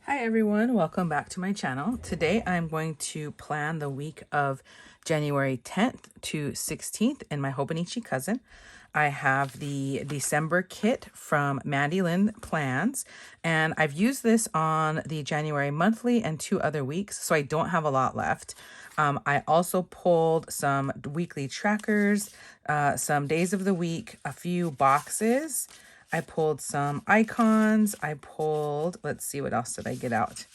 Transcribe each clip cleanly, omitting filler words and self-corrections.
Hi everyone, welcome back to my channel. Today I'm going to plan the week of January 10th to 16th in my Hobonichi Cousin. I have the December kit from Mandy Lynn Plans, and I've used this on the January monthly and 2 other weeks, so I don't have a lot left. I also pulled some weekly trackers, some days of the week, a few boxes. I pulled some icons. I pulled, let's see, what else did I get out?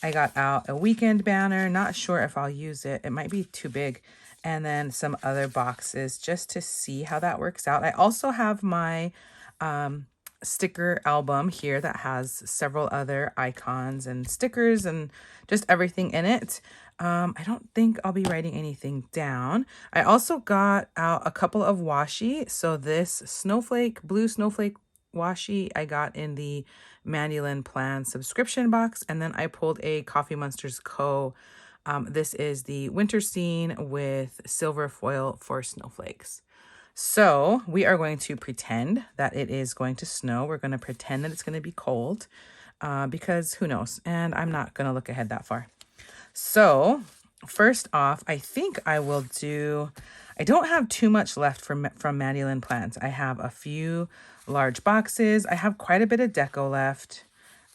I got out a weekend banner. Not sure if I'll use it. It might be too big. And then some other boxes just to see how that works out. I also have my sticker album here that has several other icons and stickers and just everything in it. I don't think I'll be writing anything down. I also got out a couple of washi. So this blue snowflake washi I got in the Mandy Lynn Plans subscription box, and then I pulled a Coffee Monsters Co. This is the winter scene with silver foil for snowflakes. So we are going to pretend that it is going to snow. We're going to pretend that it's going to be cold because who knows? And I'm not going to look ahead that far. So first off, I think I will do, I don't have too much left from Mandy Lynn Plans. I have a few large boxes. I have quite a bit of deco left.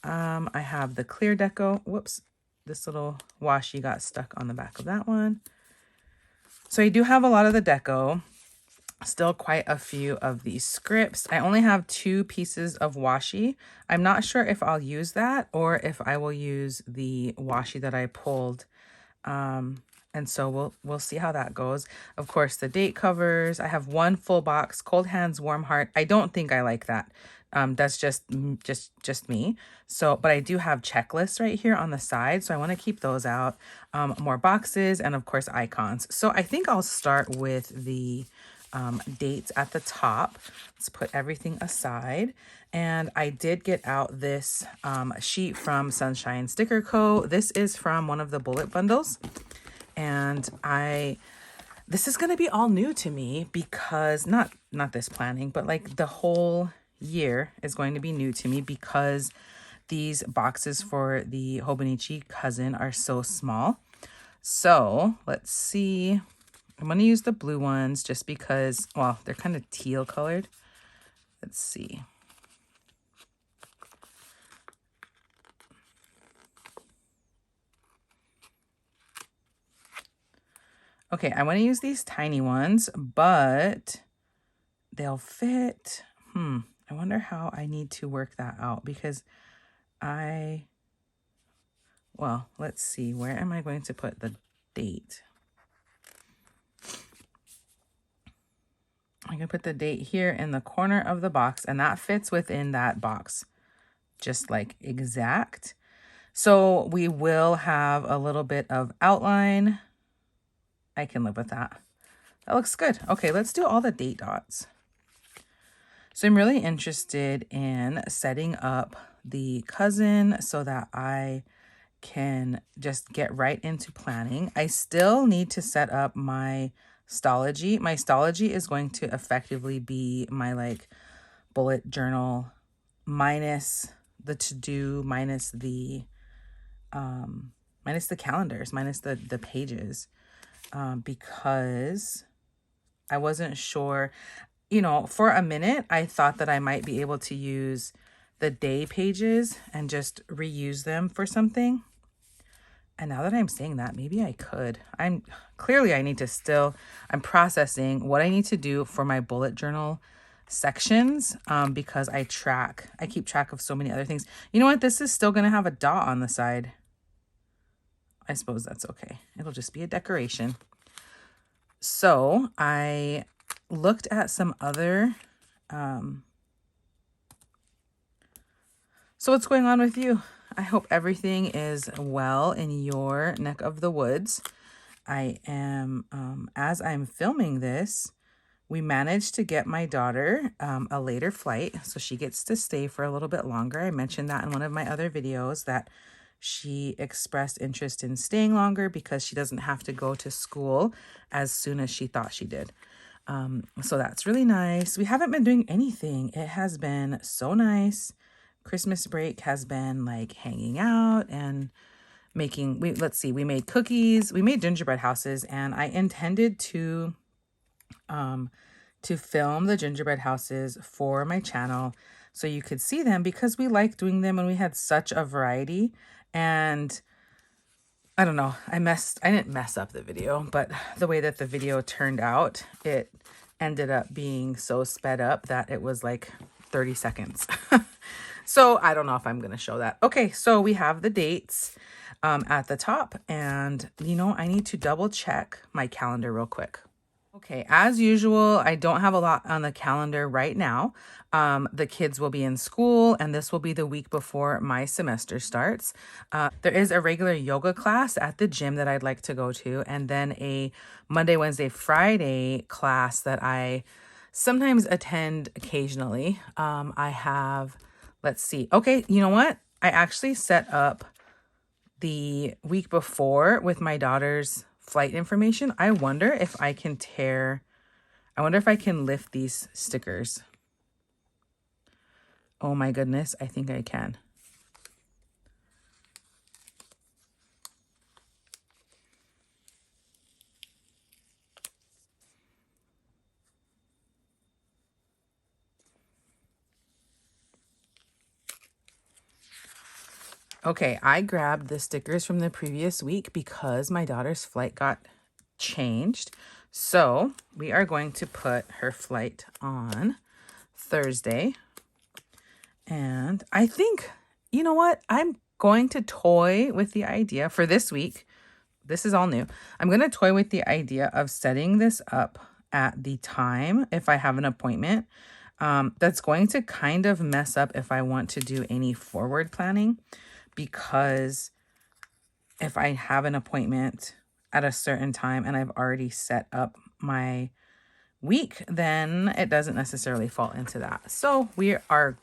I have the clear deco. Whoops, this little washi got stuck on the back of that one. So I do have a lot of the deco. Still quite a few of these scripts. I only have 2 pieces of washi. I'm not sure if I'll use that or if I will use the washi that I pulled. And so we'll see how that goes. Of course, the date covers. I have 1 full box, Cold Hands, Warm Heart. I don't think I like that. That's just me. So, but I do have checklists right here on the side, so I want to keep those out. More boxes and of course icons. So I think I'll start with the dates at the top. Let's put everything aside. And I did get out this sheet from Sunshine Sticker Co. This is from one of the bullet bundles. And this is going to be all new to me because not this planning, but like the whole year is going to be new to me because these boxes for the Hobonichi Cousin are so small. So let's see. I'm going to use the blue ones just because, well, they're kind of teal colored. Let's see. Okay, I want to use these tiny ones, but they'll fit. I wonder how I need to work that out because well, let's see. Where am I going to put the date? I'm going to put the date here in the corner of the box, and that fits within that box, just like exact. So we will have a little bit of outline. I can live with that. That looks good. Okay, let's do all the date dots. So I'm really interested in setting up the cousin so that I can just get right into planning. I still need to set up my Stology. My Stology is going to effectively be my like bullet journal minus the to-do, minus the calendars, minus the pages, because I wasn't sure. You know, for a minute, I thought that I might be able to use the day pages and just reuse them for something. And now that I'm saying that, maybe I could. I'm processing what I need to do for my bullet journal sections because I keep track of so many other things. You know what? This is still going to have a dot on the side. I suppose that's okay. It'll just be a decoration. So I looked at some other, so what's going on with you? I hope everything is well in your neck of the woods. I am, as I'm filming this, we managed to get my daughter a later flight, so she gets to stay for a little bit longer. I mentioned that in one of my other videos that she expressed interest in staying longer because she doesn't have to go to school as soon as she thought she did. So that's really nice. We haven't been doing anything. It has been so nice Christmas break has been like hanging out and making, we made cookies, we made gingerbread houses, and I intended to film the gingerbread houses for my channel so you could see them, because we like doing them and we had such a variety. And I don't know, I didn't mess up the video, but the way that the video turned out, it ended up being so sped up that it was like 30 seconds. So I don't know if I'm going to show that. Okay, so we have the dates at the top, and you know, I need to double check my calendar real quick. Okay, as usual, I don't have a lot on the calendar right now. The kids will be in school, and this will be the week before my semester starts. There is a regular yoga class at the gym that I'd like to go to, and then a Monday, Wednesday, Friday class that I sometimes attend occasionally. I have, let's see. Okay, you know what? I actually set up the week before with my daughter's flight information. I wonder if I can lift these stickers. Oh my goodness, I think I can. Okay, I grabbed the stickers from the previous week because my daughter's flight got changed. So we are going to put her flight on Thursday. And I think, you know what? I'm going to toy with the idea for this week. This is all new. I'm going to toy with the idea of setting this up at the time if I have an appointment. That's going to kind of mess up if I want to do any forward planning, because if I have an appointment at a certain time and I've already set up my week, then it doesn't necessarily fall into that. So we are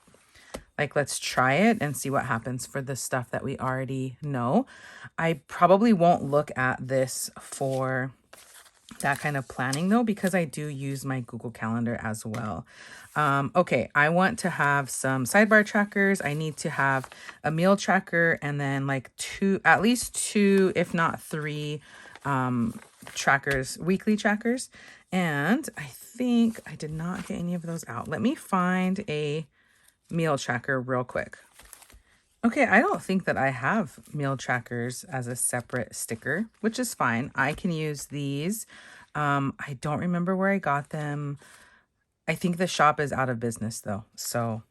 like, let's try it and see what happens for the stuff that we already know. I probably won't look at this for that kind of planning though, because I do use my Google Calendar as well. Okay, I want to have some sidebar trackers. I need to have a meal tracker, and then like at least two, if not three, trackers, weekly trackers. And I think I did not get any of those out. Let me find a meal tracker real quick. Okay, I don't think that I have meal trackers as a separate sticker, which is fine. I can use these. I don't remember where I got them. I think the shop is out of business though, so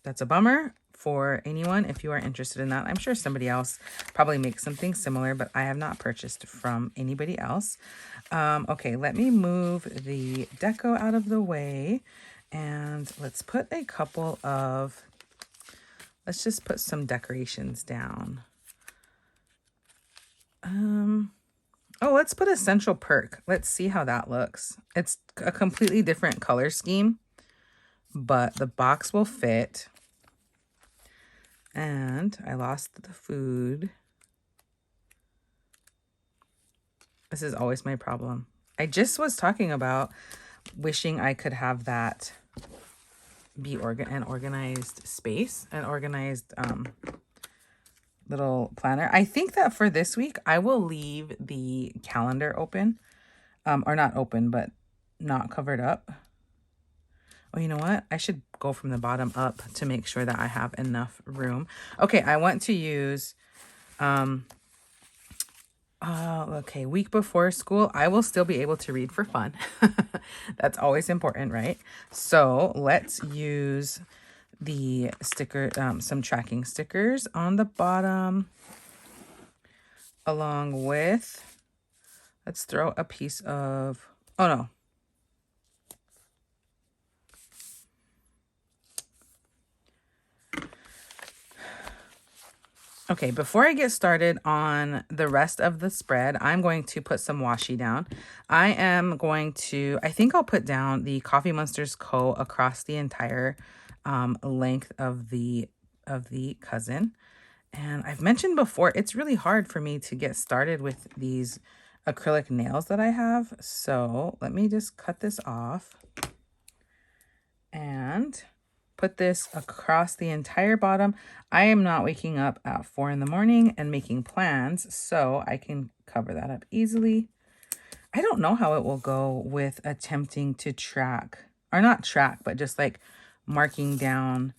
that's a bummer for anyone if you are interested in that. I'm sure somebody else probably makes something similar, but I have not purchased from anybody else. Okay, let me move the deco out of the way, and let's put a couple of, let's just put some decorations down. Oh, let's put a central perk. Let's see how that looks. It's a completely different color scheme, but the box will fit. And I lost the food. This is always my problem. I just was talking about wishing I could have that be an organized space, an organized little planner. I think that for this week, I will leave the calendar open, or not open, but not covered up. Oh, you know what? I should go from the bottom up to make sure that I have enough room. Okay, I want to use, okay, week before school, I will still be able to read for fun. That's always important, right? So let's use the sticker, some tracking stickers on the bottom, along with, let's throw a piece of, oh no. Okay, before I get started on the rest of the spread, I'm going to put some washi down. I think I'll put down the Coffee Monsters Co. across the entire length of the cousin. And I've mentioned before, it's really hard for me to get started with these acrylic nails that I have. So let me just cut this off. And put this across the entire bottom. I am not waking up at 4 in the morning and making plans, so I can cover that up easily. I don't know how it will go with attempting to track, or not track, but just like marking down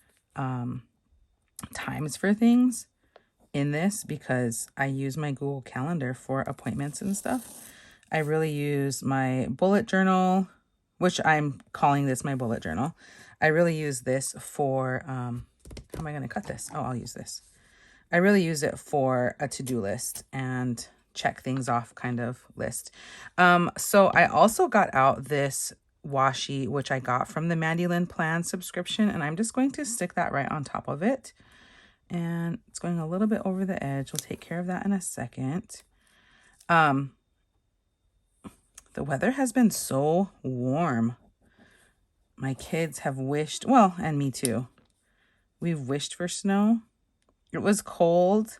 times for things in this, because I use my Google Calendar for appointments and stuff. I really use my bullet journal, which I'm calling this my bullet journal. I really use this for, how am I going to cut this? Oh, I'll use this. I really use it for a to-do list and check things off kind of list. So I also got out this washi, which I got from the Mandy Lynn Plans subscription, and I'm just going to stick that right on top of it. And it's going a little bit over the edge. We'll take care of that in a second. The weather has been so warm. My kids have wished, well, and me too. We've wished for snow. It was cold.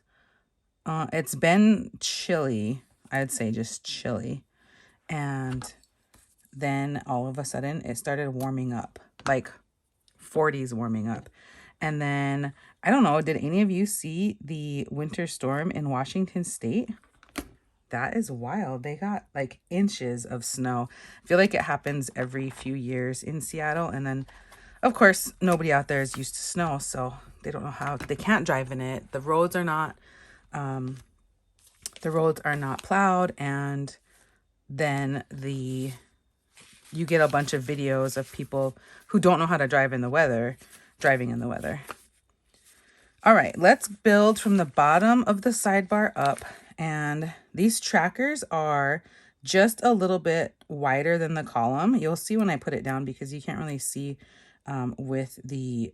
It's been chilly. I'd say just chilly. And then all of a sudden it started warming up, like 40s warming up. And then, I don't know, did any of you see the winter storm in Washington State? That is wild. They got like inches of snow. I feel like it happens every few years in Seattle. And then, of course, nobody out there is used to snow, so they don't know how, they can't drive in it. The roads are not plowed. And then you get a bunch of videos of people who don't know how to drive in the weather, driving in the weather. All right, let's build from the bottom of the sidebar up. And these trackers are just a little bit wider than the column. You'll see when I put it down, because you can't really see with the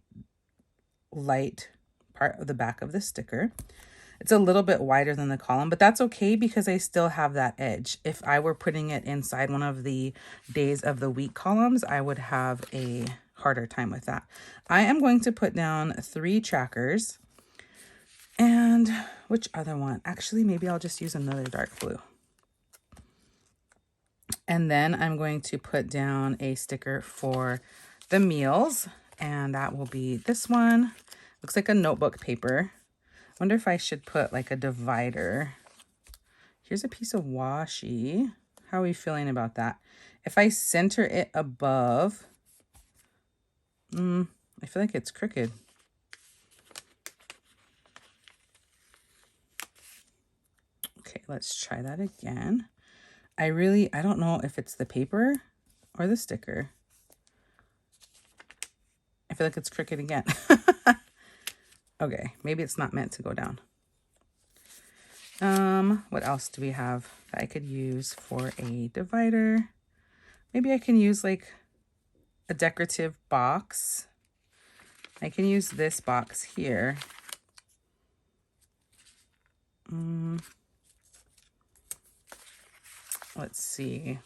light part of the back of the sticker. It's a little bit wider than the column, but that's okay because I still have that edge. If I were putting it inside one of the days of the week columns, I would have a harder time with that. I am going to put down 3 trackers. And which other one? Actually, maybe I'll just use another dark blue. And then I'm going to put down a sticker for the meals, and that will be this one. Looks like a notebook paper. Wonder if I should put like a divider. Here's a piece of washi. How are we feeling about that? If I center it above, I feel like it's crooked. Okay, let's try that again. I don't know if it's the paper or the sticker. I feel like it's crooked again. Okay, maybe it's not meant to go down. What else do we have that I could use for a divider? Maybe I can use like a decorative box. I can use this box here. Let's see.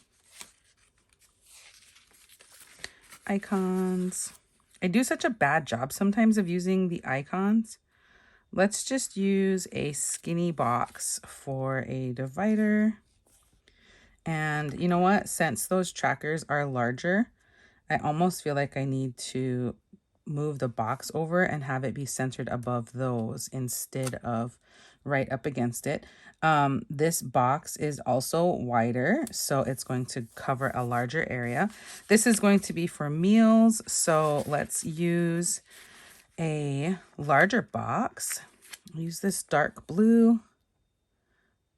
Icons. I do such a bad job sometimes of using the icons. Let's just use a skinny box for a divider. And you know what? Since those trackers are larger, I almost feel like I need to move the box over and have it be centered above those instead of right up against it. This box is also wider, so it's going to cover a larger area. This is going to be for meals, so let's use a larger box. I'll use this dark blue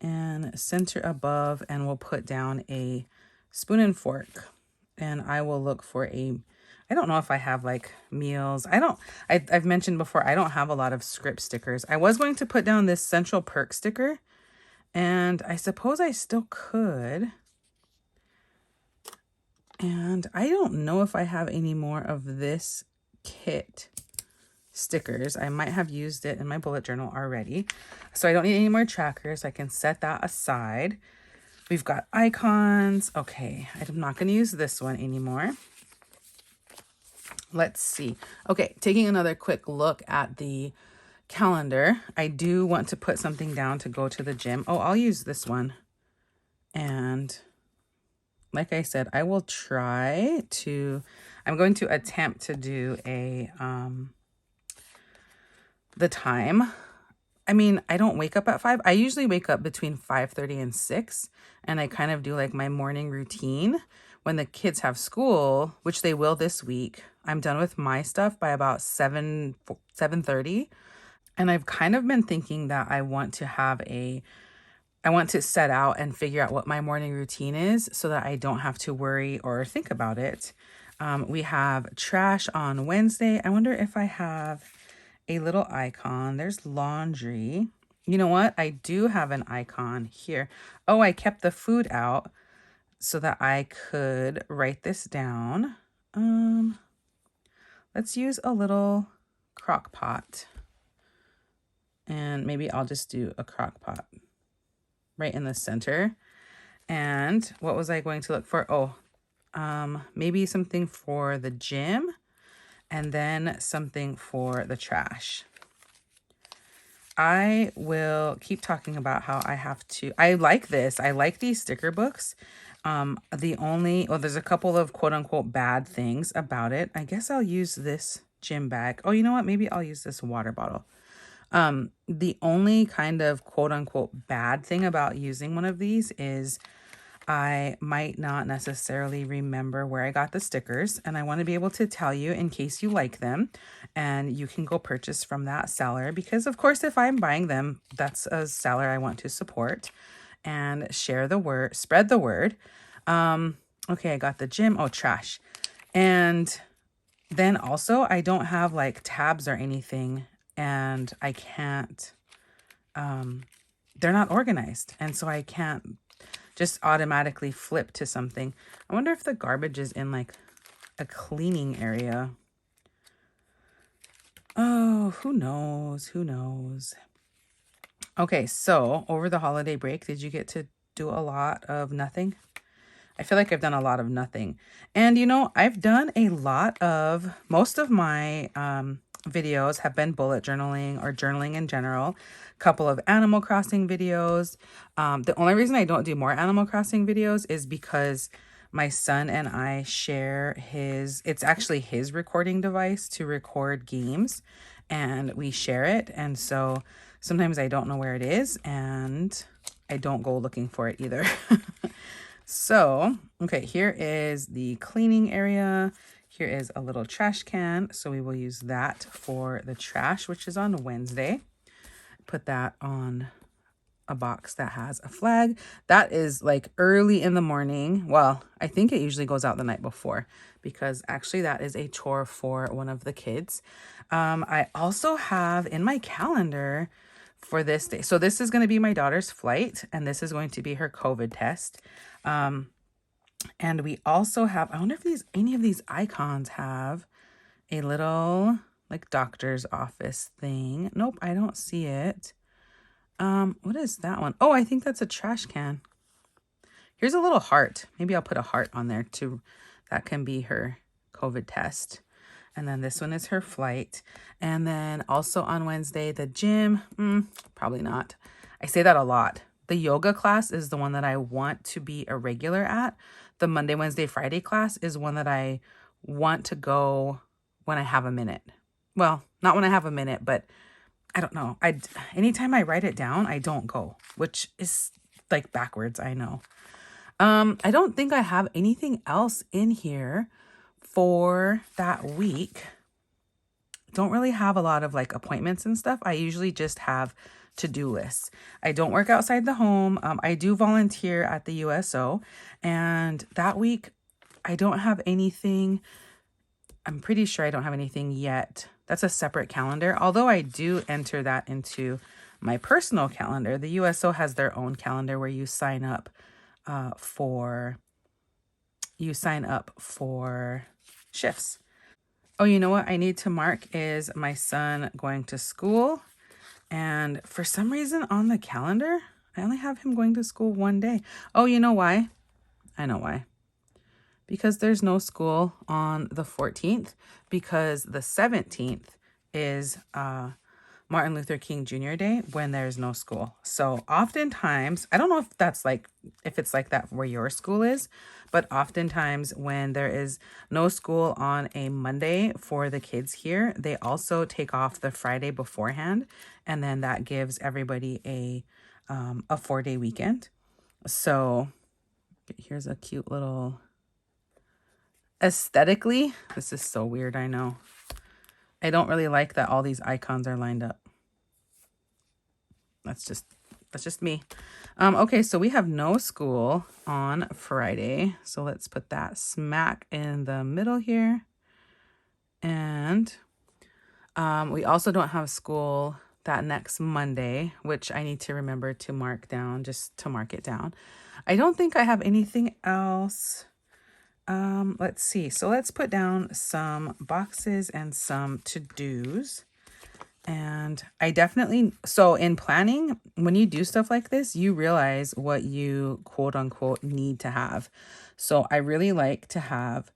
and center above, and we'll put down a spoon and fork. And I will look for I don't know if I have like meals. I've mentioned before, I don't have a lot of script stickers. I was going to put down this Central Perk sticker, and I suppose I still could. And I don't know if I have any more of this kit stickers. I might have used it in my bullet journal already. So I don't need any more trackers. I can set that aside. We've got icons. Okay, I'm not going to use this one anymore. Let's see. Okay, taking another quick look at the calendar. I do want to put something down to go to the gym. Oh, I'll use this one. And like I said, I will try to, I'm going to attempt to do the time. I mean, I don't wake up at 5. I usually wake up between 5:30 and 6, and I kind of do like my morning routine. When the kids have school, which they will this week, I'm done with my stuff by about 7:30. And I've kind of been thinking that I want to set out and figure out what my morning routine is so that I don't have to worry or think about it. We have trash on Wednesday. I wonder if I have a little icon. There's laundry. You know what? I do have an icon here. Oh, I kept the food out so that I could write this down. Let's use a little crock pot. And maybe I'll just do a crock pot right in the center. And what was I going to look for? Oh, maybe something for the gym and then something for the trash. I will keep talking about how I like this. I like these sticker books. There's a couple of quote unquote bad things about it. I guess I'll use this gym bag. Oh, you know what? Maybe I'll use this water bottle. The only kind of quote unquote bad thing about using one of these is I might not necessarily remember where I got the stickers, and I want to be able to tell you in case you like them and you can go purchase from that seller, because of course if I'm buying them, that's a seller I want to support and spread the word. Okay, I got the gym. Oh, trash. And then also I don't have like tabs or anything, and I can't, they're not organized. And so I can't just automatically flip to something. I wonder if the garbage is in like a cleaning area. Oh, who knows? Who knows? Okay, so over the holiday break, did you get to do a lot of nothing? I feel like I've done a lot of nothing. And you know, most of my videos have been bullet journaling or journaling in general. A couple of Animal Crossing videos. The only reason I don't do more Animal Crossing videos is because my son and I share it's actually his recording device to record games, and we share it. And so sometimes I don't know where it is, and I don't go looking for it either. So, okay, here is the cleaning area. Here is a little trash can. So we will use that for the trash, which is on Wednesday. Put that on a box that has a flag. That is like early in the morning. Well, I think it usually goes out the night before, because actually that is a chore for one of the kids. I also have in my calendar for this day. So this is going to be my daughter's flight, and this is going to be her COVID test. And we also have, I wonder if any of these icons have a little like doctor's office thing. Nope, I don't see it. What is that one? Oh, I think that's a trash can. Here's a little heart. Maybe I'll put a heart on there too. That can be her COVID test. And then this one is her flight. And then also on Wednesday, the gym. Probably not. I say that a lot. The yoga class is the one that I want to be a regular at. The Monday, Wednesday, Friday class is one that I want to go when I have a minute. Well, not when I have a minute, but I don't know. Anytime I write it down, I don't go, which is like backwards, I know. I don't think I have anything else in here for that week. Don't really have a lot of like appointments and stuff. I usually just have to-do lists. I don't work outside the home. I do volunteer at the USO, and that week I don't have anything. I'm pretty sure I don't have anything yet. That's a separate calendar, although I do enter that into my personal calendar. The USO has their own calendar where you sign up for shifts. Oh, you know what I need to mark is my son going to school. And for some reason on the calendar, I only have him going to school one day. Oh, you know why? I know why. Because there's no school on the 14th, because the 17th is Martin Luther King Jr. Day when there's no school. So oftentimes, I don't know if that's like, if it's like that where your school is, but oftentimes when there is no school on a Monday for the kids here, they also take off the Friday beforehand. And then that gives everybody a 4-day weekend. So here's a cute little, aesthetically, this is so weird, I know. I don't really like that all these icons are lined up. That's just me. Okay, so we have no school on Friday. So let's put that smack in the middle here. And we also don't have school that next Monday, which I need to remember to mark down, just to mark it down. I don't think I have anything else. Let's see. So let's put down some boxes and some to-dos. And I definitely, so in planning, when you do stuff like this, you realize what you quote unquote need to have. So I really like to have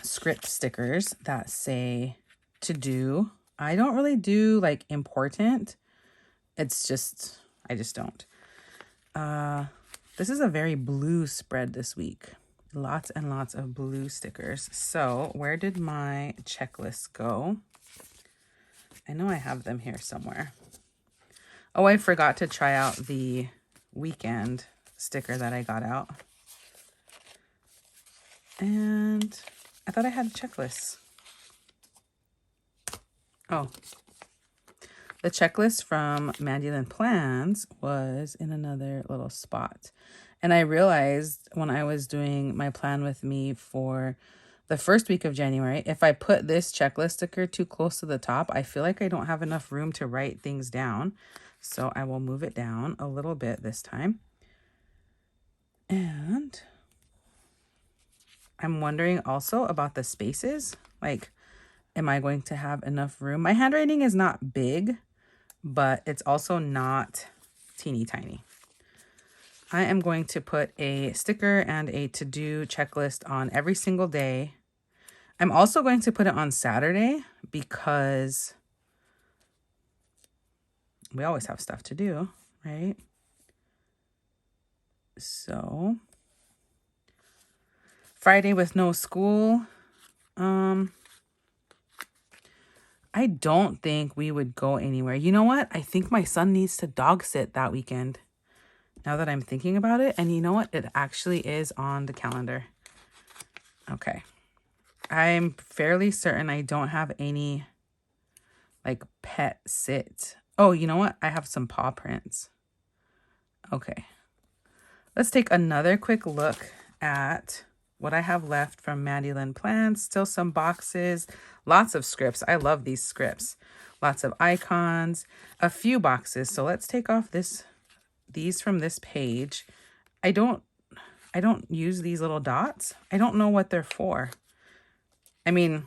script stickers that say to do. I don't really do like important. It's just, I just don't. This is a very blue spread this week. Lots and lots of blue stickers. So where did my checklist go? I know I have them here somewhere. Oh, I forgot to try out the weekend sticker that I got out. And I thought I had a checklist. Oh, the checklist from Mandy Lynn Plans was in another little spot. And I realized when I was doing my plan with me for the first week of January, if I put this checklist sticker too close to the top, I feel like I don't have enough room to write things down. So I will move it down a little bit this time. And I'm wondering also about the spaces. Like, am I going to have enough room? My handwriting is not big, but it's also not teeny tiny. I am going to put a sticker and a to-do checklist on every single day. I'm also going to put it on Saturday because we always have stuff to do, right? So Friday with no school. I don't think we would go anywhere. You know what? I think my son needs to dog sit that weekend. Now that I'm thinking about it. And you know what? It actually is on the calendar. Okay. I'm fairly certain I don't have any like pet sit. Oh, you know what? I have some paw prints. Okay. Let's take another quick look at what I have left from Mandy Lynn Plans. Still some boxes, lots of scripts. I love these scripts. Lots of icons, a few boxes. So let's take off these from this page. I don't use these little dots. I don't know what they're for. I mean,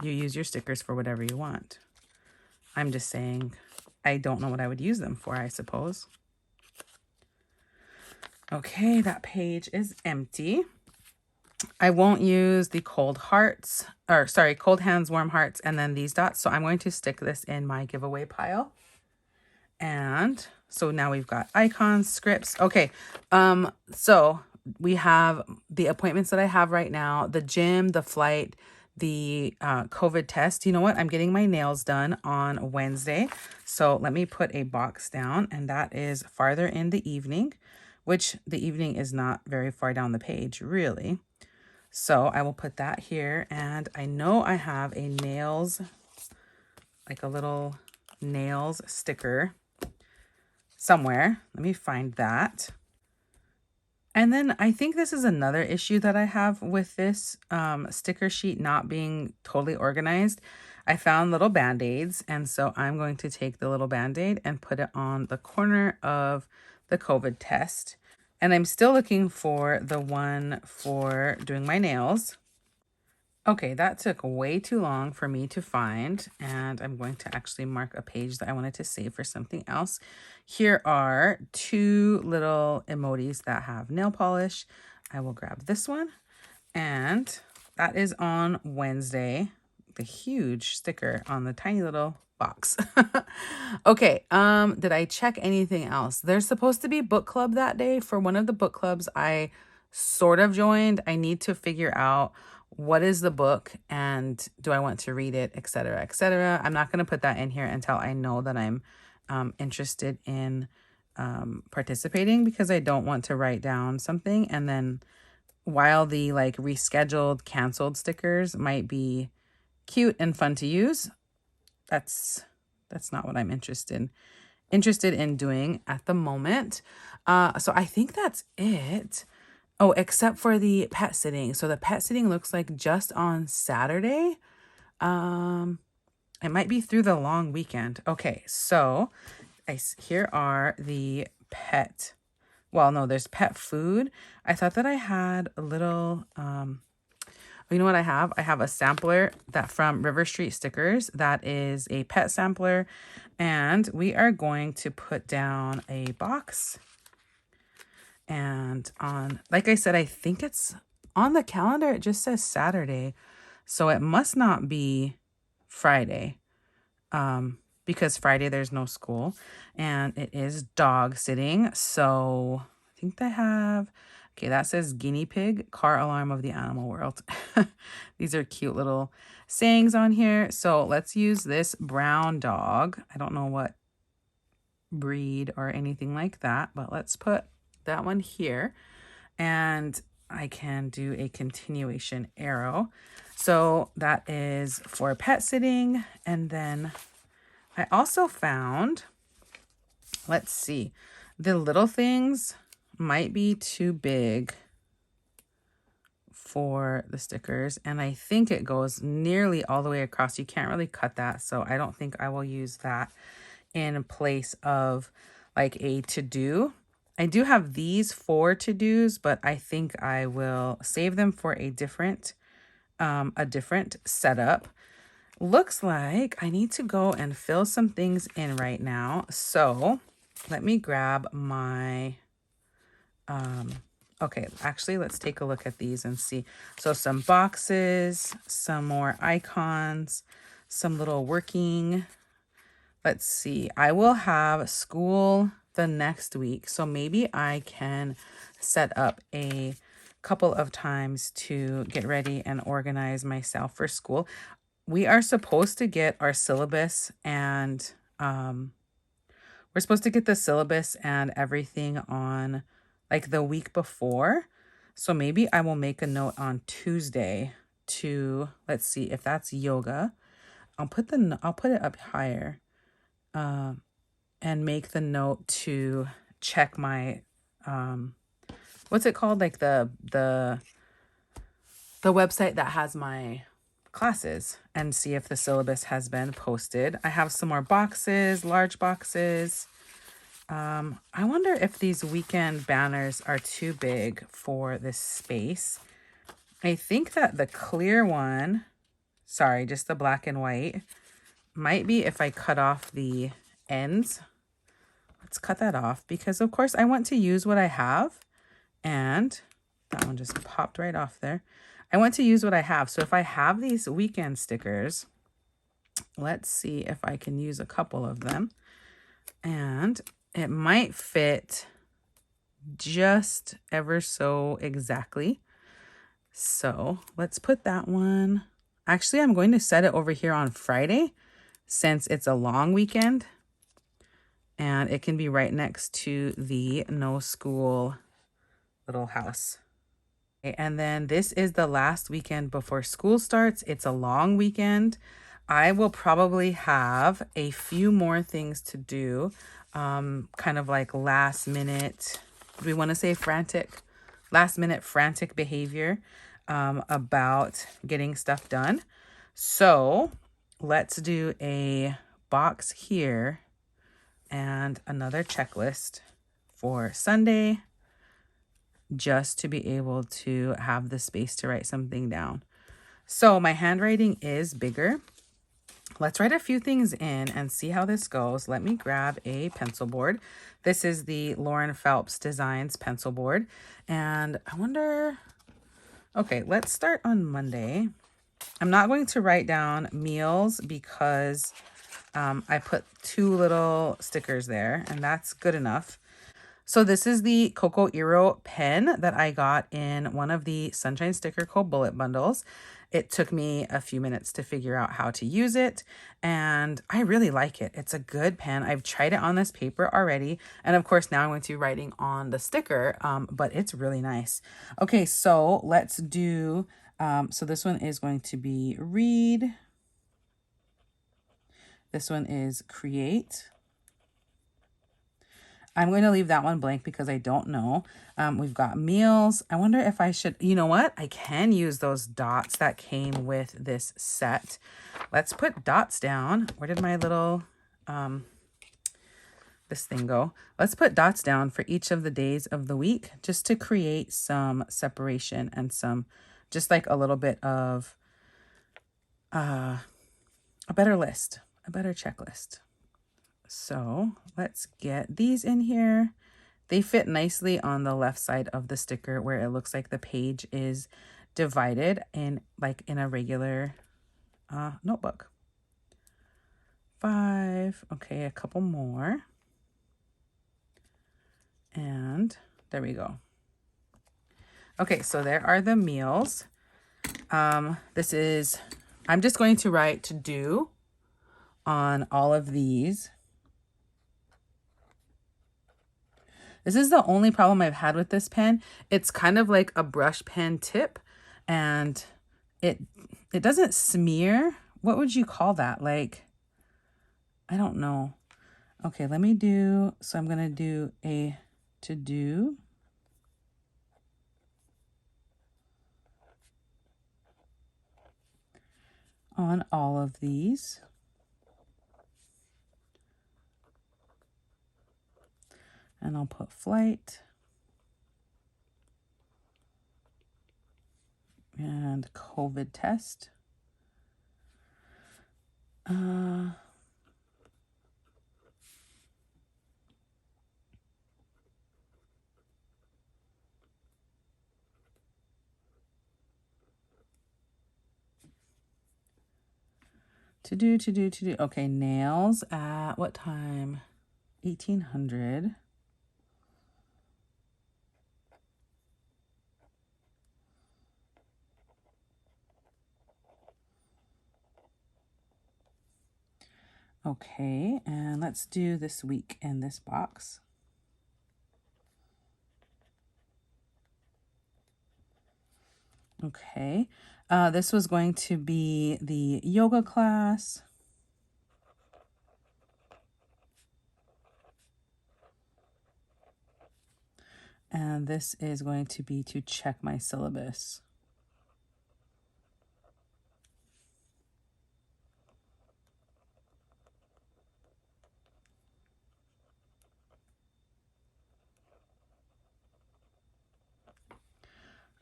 you use your stickers for whatever you want. I'm just saying I don't know what I would use them for, I suppose. Okay, that page is empty. I won't use the cold hearts, or sorry, cold hands, warm hearts, and then these dots. So I'm going to stick this in my giveaway pile. And so now we've got icons, scripts. Okay, so we have the appointments that I have right now, the gym, the flight, the COVID test. You know what? I'm getting my nails done on Wednesday. So let me put a box down, and that is farther in the evening, which the evening is not very far down the page, really. So I will put that here, and I know I have a nails, like a little nails sticker somewhere. Let me find that. And then I think this is another issue that I have with this sticker sheet not being totally organized. I found little Band-Aids, and so I'm going to take the little Band-Aid and put it on the corner of the COVID test. And I'm still looking for the one for doing my nails. Okay, that took way too long for me to find, and I'm going to actually mark a page that I wanted to save for something else. Here are two little emojis that have nail polish. I will grab this one, and that is on Wednesday. a huge sticker on the tiny little box. Okay, did I check anything else? There's supposed to be book club that day. For one of the book clubs I sort of joined, I need to figure out what is the book and do I want to read it, etc., etc. I'm not going to put that in here until I know that I'm interested in participating, because I don't want to write down something and then, while the like rescheduled, canceled stickers might be cute and fun to use, that's not what I'm interested in doing at the moment. So I think that's it. Oh, except for the pet sitting. So the pet sitting looks like just on Saturday. It might be through the long weekend. Okay, so here are the pet. Well, no, there's pet food. I thought that I had a little, you know what I have? I have a sampler that from River Street Stickers. That is a pet sampler. And we are going to put down a box. And on, like I said, I think it's on the calendar. It just says Saturday. So it must not be Friday. Because Friday there's no school, and it is dog sitting. So I think they have, okay, that says guinea pig, car alarm of the animal world. These are cute little sayings on here. So let's use this brown dog. I don't know what breed or anything like that, but let's put that one here, and I can do a continuation arrow. So that is for pet sitting. And then I also found, let's see, the little things might be too big for the stickers, and I think it goes nearly all the way across. You can't really cut that, so I don't think I will use that in place of like a to-do. I do have these 4 to-dos, but I think I will save them for a different setup. Looks like I need to go and fill some things in right now. So let me grab my, okay, actually, let's take a look at these and see. So some boxes, some more icons, some little working. Let's see, I will have school the next week. So maybe I can set up a couple of times to get ready and organize myself for school. We are supposed to get our syllabus, and we're supposed to get the syllabus and everything on like the week before. So maybe I will make a note on Tuesday to, let's see if that's yoga. I'll put it up higher, and make the note to check my, what's it called? Like the website that has my classes, and see if the syllabus has been posted. I have some more boxes, large boxes. I wonder if these weekend banners are too big for this space. I think that the clear one, sorry, just the black and white, might be if I cut off the ends. Let's cut that off, because of course I want to use what I have, and that one just popped right off there. I want to use what I have. So if I have these weekend stickers, let's see if I can use a couple of them, and it might fit just ever so exactly. So let's put that one. Actually, I'm going to set it over here on Friday since it's a long weekend, and it can be right next to the no school little house. And then this is the last weekend before school starts. It's a long weekend. I will probably have a few more things to do, kind of like last minute, do we want to say frantic? Last minute frantic behavior about getting stuff done. So let's do a box here and another checklist for Sunday, just to be able to have the space to write something down. So my handwriting is bigger. Let's write a few things in and see how this goes. Let me grab a pencil board. This is the Lauren Phelps Designs pencil board. And I wonder, okay, let's start on Monday. I'm not going to write down meals because I put 2 little stickers there, and that's good enough. So this is the Coco Iro pen that I got in one of the Sunshine Sticker Co. bullet bundles. It took me a few minutes to figure out how to use it, and I really like it. It's a good pen. I've tried it on this paper already, and of course now I'm going to be writing on the sticker, but it's really nice. Okay, so let's do, so this one is going to be read. This one is create. I'm going to leave that one blank because I don't know. We've got meals. I wonder if I should, you know what? I can use those dots that came with this set. Let's put dots down. Where did my little, this thing go? Let's put dots down for each of the days of the week just to create some separation and some, just like a little bit of a better list, a better checklist. So let's get these in here. They fit nicely on the left side of the sticker where it looks like the page is divided in like in a regular notebook. 5. Okay, a couple more. And there we go. Okay, so there are the meals. This is, I'm just going to write to do on all of these. This is the only problem I've had with this pen. It's kind of like a brush pen tip, and it doesn't smear. What would you call that? Like, I don't know. Okay, let me do, so I'm going to do a to do. On all of these. And I'll put flight and COVID test. To do. Okay, nails at what time? 1800. Okay, and let's do this week in this box. Okay, this was going to be the yoga class. And this is going to be to check my syllabus.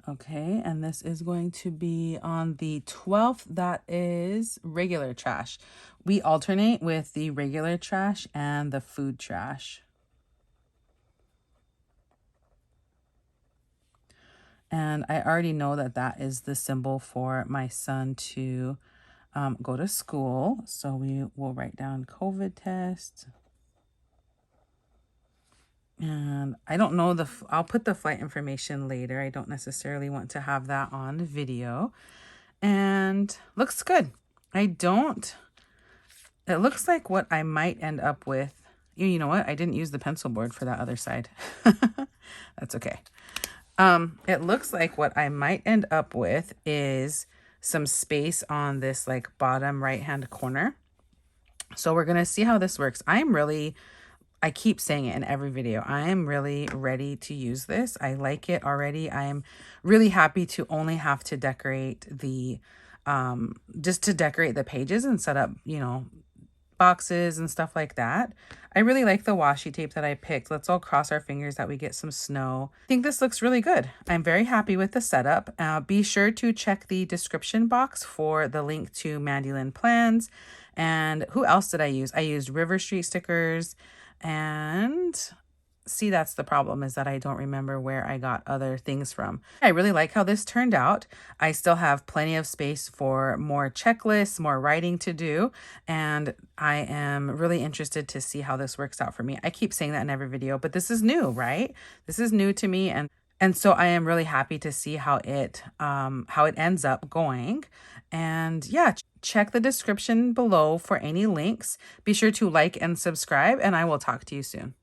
Okay, and this is going to be on the 12th. That is regular trash. We alternate with the regular trash and the food trash. And I already know that that is the symbol for my son to go to school. So we will write down COVID test. And I don't know I'll put the flight information later. I don't necessarily want to have that on video. And looks good. It looks like what I might end up with. You know what? I didn't use the pencil board for that other side. That's okay. It looks like what I might end up with is some space on this like bottom right-hand corner. So we're going to see how this works. I keep saying it in every video. I am really ready to use this. I like it already. I am really happy to only have to decorate the, just to decorate the pages and set up, you know, boxes and stuff like that. I really like the washi tape that I picked. Let's all cross our fingers that we get some snow. I think this looks really good. I'm very happy with the setup. Be sure to check the description box for the link to Mandy Lynn Plans. And who else did I use? I used River Street stickers and See, that's the problem, is that I don't remember where I got other things from. I really like how this turned out. I still have plenty of space for more checklists, more writing to do, and I am really interested to see how this works out for me. I keep saying that in every video, but this is new, right? This is new to me, and so I am really happy to see how it ends up going. And yeah, check the description below for any links. Be sure to like and subscribe, and I will talk to you soon.